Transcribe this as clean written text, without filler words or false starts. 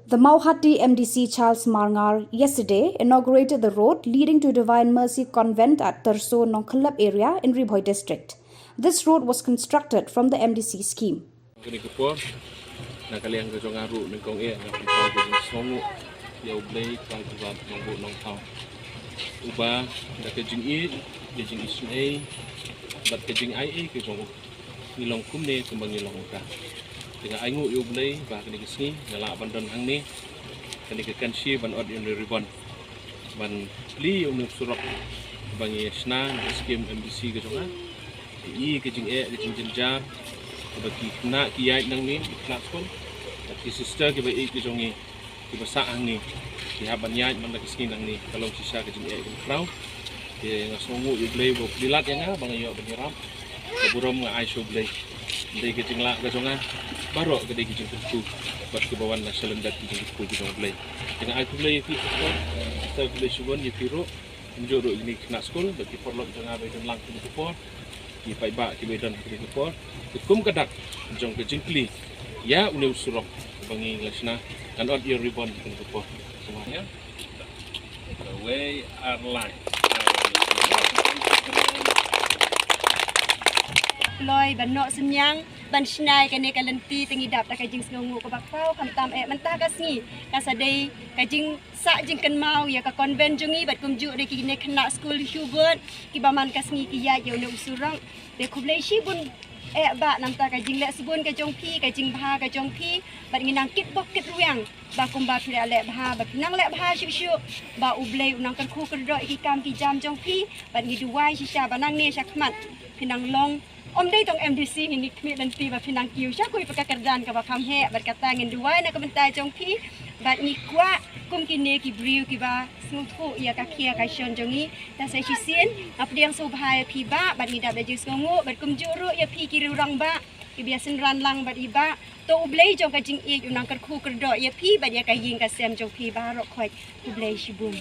The Mawhati MDC Charles Marngar yesterday inaugurated the road leading to Divine Mercy Convent at Tyrso, Nongkhyllep area in Bhoi district. This road was constructed from the MDC scheme. Dengan aingu yublay bah kini kesini ngala bandon hang ni kini kekansi ban od yang ribon ban pli unuk surok bangi sna skim MDC ke jonga I ke jing jenja bagi kena kiai nang ni kelas pun ki sister ke bai ke jongi ki basa hang ni ki haban yai man ke sini nang ni kalau sisa ke jing ke krau ke ngasongu yublay bo dilat yang bang yo beniram keburom nga ai sublay dari kecing lah gasongan baru ke dari kecing tu buat ke bawah nasional dan kecing tu kita boleh dengan aku boleh itu kita boleh subon di piro menjuruk ini kena sekolah bagi perlu jangan beden lang ke kupor di paiba ke beden ke kupor hukum kadak jong kecing kli ya udah surok bangi lasna dan od your ribbon ke kupor semuanya the way our line Loi banok senyang ban snai kene kalenti tengidap tak kajing sngongu ko bakpau kamtam mentah kasni kasadai kajing sak jing kan mau ya ka konven jungi bat kumju de kine kena school hubert ki baman kasni ki ya yo ne usurang de kublai shi bun ba nam ta kajing le subun ka jongpi kajing bha ka jongpi bat nginang kit bok kit ruang ba kumba pira le bha bat nang le bha shu ba ublai unang kan khu kerdo ki kam ki jam jongpi bat ngiduai shisha banang ne syakmat pinang long Om day tong MDC ini kami nanti bapinang kiu siya kui pagkakardan ka bakam he berkata ngin duway na kabantay jong pi bat ni kwa kum kini ki briu ki ba smuthu ya ka kia ka shon jongi ta sai sisin ap diang subhai pi ba bat ni dab jis ngongu bat kum juru ya pi ki rurang ba ki biasin ran lang bat iba to ublei jong ka jing e unang kar khu kerdo ya pi bat ya ka ying ka sem jong pi ba ro khoi ublei shibum